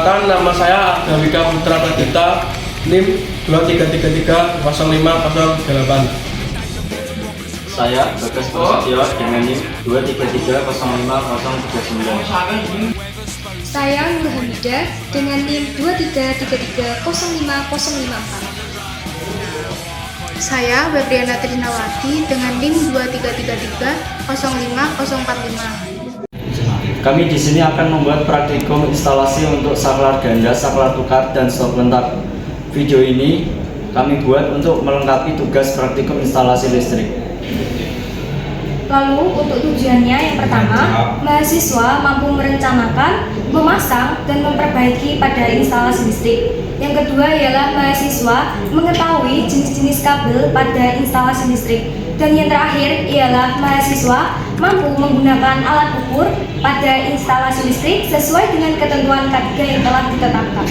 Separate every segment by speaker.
Speaker 1: Perkenalkan, nama saya Gawika Putra Pradipta, NIM 23330508.
Speaker 2: Saya Bagas Prasetyo dengan NIM 233050039.
Speaker 3: Saya Nur Hamidah dengan NIM 233305054.
Speaker 4: Saya Febriana Trinawati dengan NIM 233305045.
Speaker 2: Kami di sini akan membuat praktikum instalasi untuk saklar ganda, saklar tukar, dan stop kontak. Video ini kami buat untuk melengkapi tugas praktikum instalasi listrik.
Speaker 3: Lalu untuk tujuannya yang pertama, mahasiswa mampu merencanakan, memasang, dan memperbaiki pada instalasi listrik. Yang kedua ialah mahasiswa mengetahui jenis-jenis kabel pada instalasi listrik. Dan yang terakhir ialah mahasiswa mampu menggunakan alat ukur pada instalasi listrik sesuai dengan ketentuan K3 yang telah ditetapkan.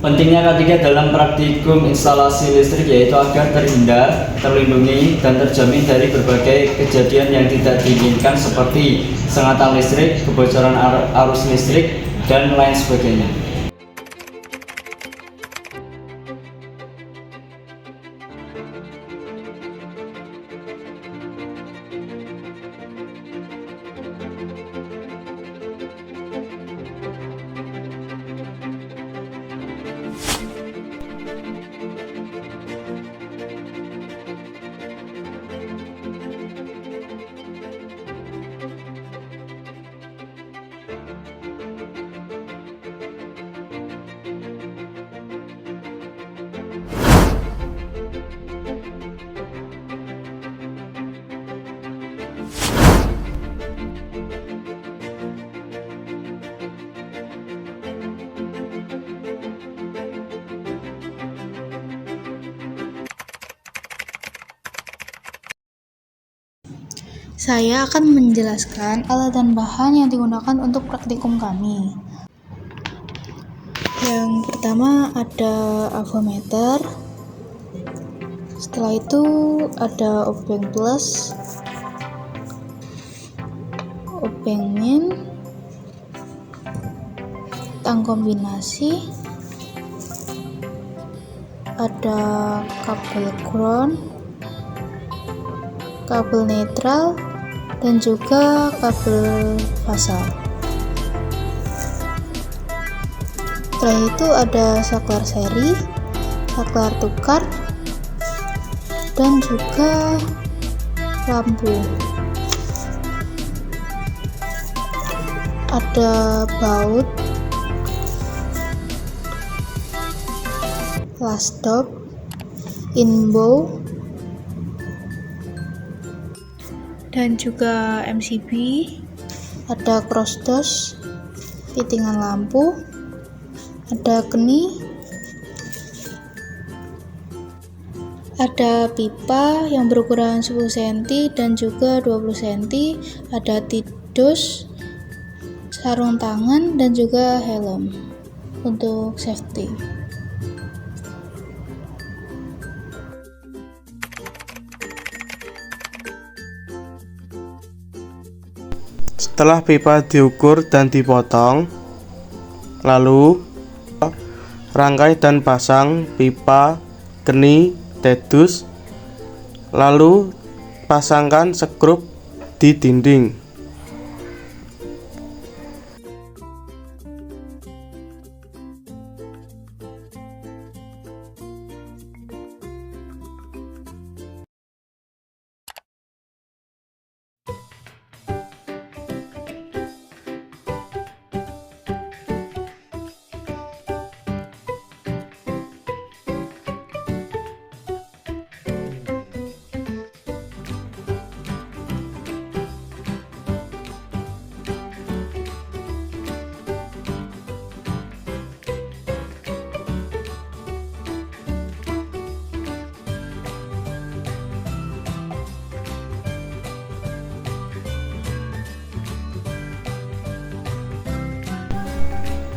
Speaker 2: Pentingnya K3 dalam praktikum instalasi listrik yaitu agar terhindar, terlindungi, dan terjamin dari berbagai kejadian yang tidak diinginkan seperti sengatan listrik, kebocoran arus listrik, dan lain sebagainya.
Speaker 4: Saya akan menjelaskan alat dan bahan yang digunakan untuk praktikum kami. Yang pertama ada avometer. Setelah itu ada obeng plus, obeng min, tang kombinasi, ada kabel ground, kabel netral, dan juga kabel fasa. Setelah itu ada saklar seri, saklar tukar, dan juga lampu. Ada baut, last stop, inbow, dan juga MCB, ada cross dose, fittingan lampu, ada keni, ada pipa yang berukuran 10 cm dan juga 20 cm, ada tidus, sarung tangan, dan juga helm untuk safety.
Speaker 1: Setelah pipa diukur dan dipotong, lalu rangkai dan pasang pipa, keni, tidus, lalu pasangkan skrup di dinding.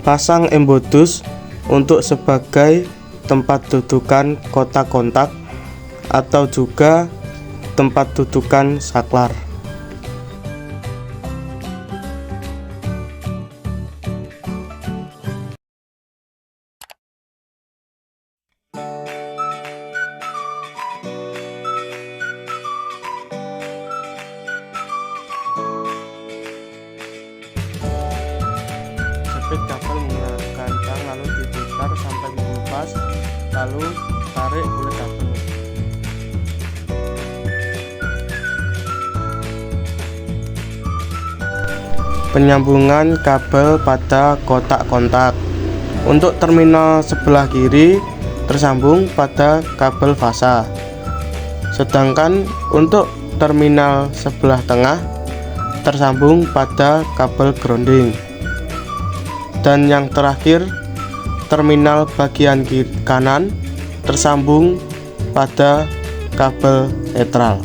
Speaker 1: Pasang embodus untuk sebagai tempat dudukan kotak kontak atau juga tempat dudukan saklar.
Speaker 5: Capit kabel menggunakan tang lalu diputar sampai mengelupas, lalu tarik kulit kabel. Penyambungan kabel pada kotak kontak. Untuk terminal sebelah kiri tersambung pada kabel fasa, sedangkan untuk terminal sebelah tengah tersambung pada kabel grounding. Dan yang terakhir, terminal bagian kanan tersambung pada kabel netral.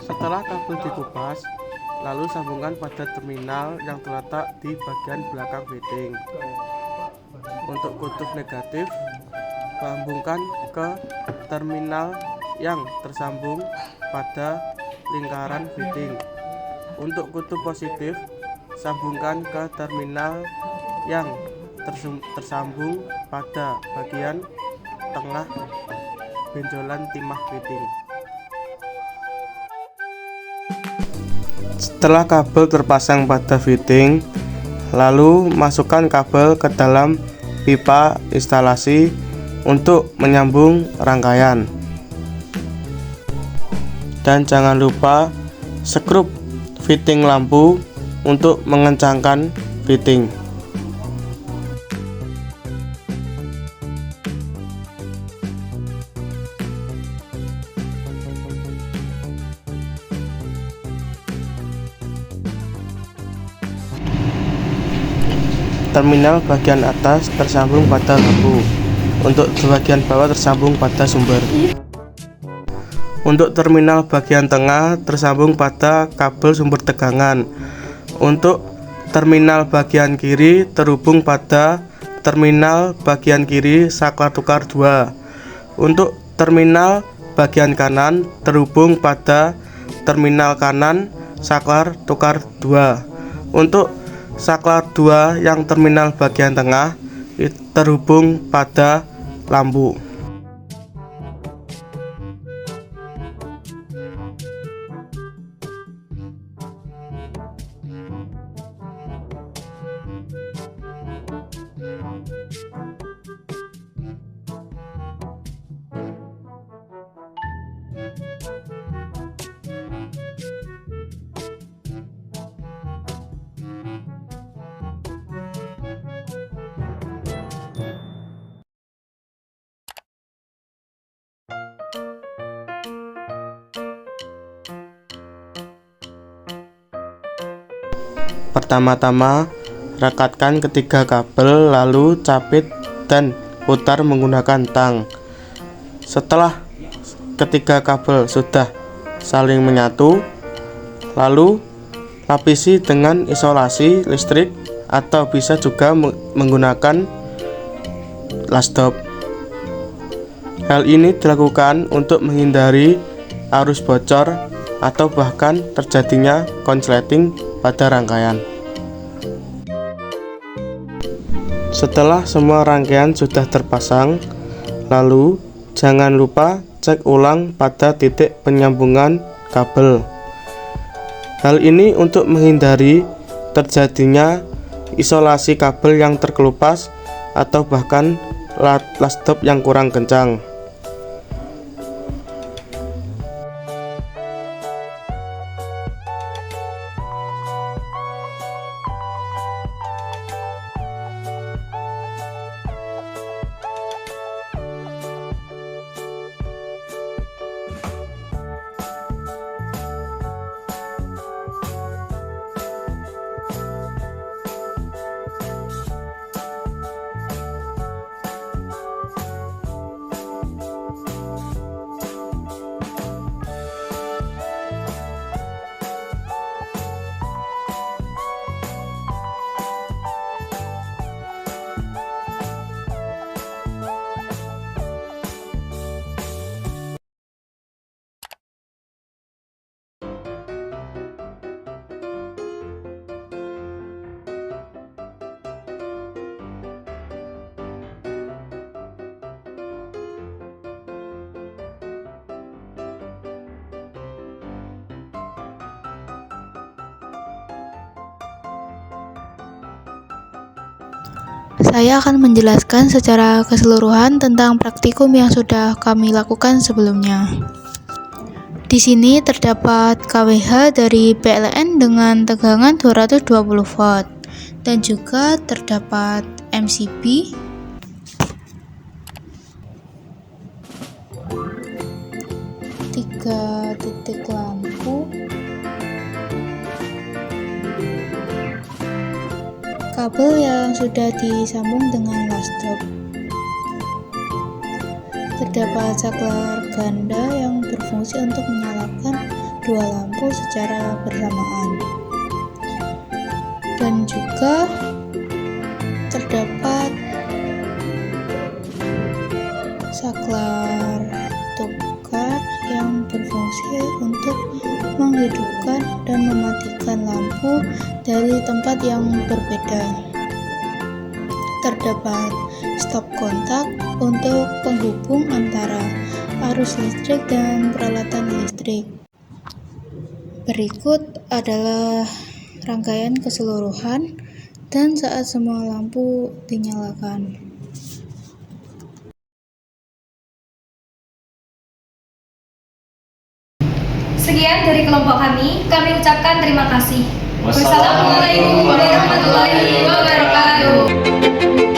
Speaker 5: Setelah kabel dikupas, lalu sambungkan pada terminal yang terletak di bagian belakang fitting. Untuk kutub negatif, sambungkan ke terminal yang tersambung pada lingkaran fitting. Untuk kutub positif, sambungkan ke terminal yang tersambung pada bagian tengah benjolan timah fitting. Setelah kabel terpasang pada fitting, lalu masukkan kabel ke dalam pipa instalasi untuk menyambung rangkaian. Dan jangan lupa skrup fitting lampu untuk mengencangkan fitting. Terminal bagian atas tersambung pada lampu. Untuk bagian bawah tersambung pada sumber. Untuk terminal bagian tengah tersambung pada kabel sumber tegangan. Untuk terminal bagian kiri terhubung pada terminal bagian kiri saklar tukar 2. Untuk terminal bagian kanan terhubung pada terminal kanan saklar tukar 2. Untuk saklar 2 yang terminal bagian tengah terhubung pada lampu. Pertama-tama, rekatkan ketiga kabel, lalu capit dan putar menggunakan tang. Setelah ketiga kabel sudah saling menyatu, lalu lapisi dengan isolasi listrik atau bisa juga menggunakan lasdop. Hal ini dilakukan untuk menghindari arus bocor atau bahkan terjadinya konsleting pada rangkaian. Setelah semua rangkaian sudah terpasang, lalu jangan lupa cek ulang pada titik penyambungan kabel. Hal ini untuk menghindari terjadinya isolasi kabel yang terkelupas atau bahkan lasdop yang kurang kencang.
Speaker 4: Saya akan menjelaskan secara keseluruhan tentang praktikum yang sudah kami lakukan sebelumnya. Di sini terdapat KWH dari PLN dengan tegangan 220 volt dan juga terdapat MCB, tiga titik lampu, kabel yang sudah disambung dengan lastop. Terdapat saklar ganda yang berfungsi untuk menyalakan dua lampu secara bersamaan. Dan juga terdapat saklar tukar yang berfungsi untuk menghidupkan dan mematikan lampu dari tempat yang berbeda. Terdapat stop kontak untuk penghubung antara arus listrik dan peralatan listrik. Berikut adalah rangkaian keseluruhan dan saat semua lampu dinyalakan.
Speaker 3: Sekian dari kelompok kami ucapkan terima kasih.
Speaker 2: Wassalamualaikum
Speaker 3: Wassalamualaikum warahmatullahi wabarakatuh.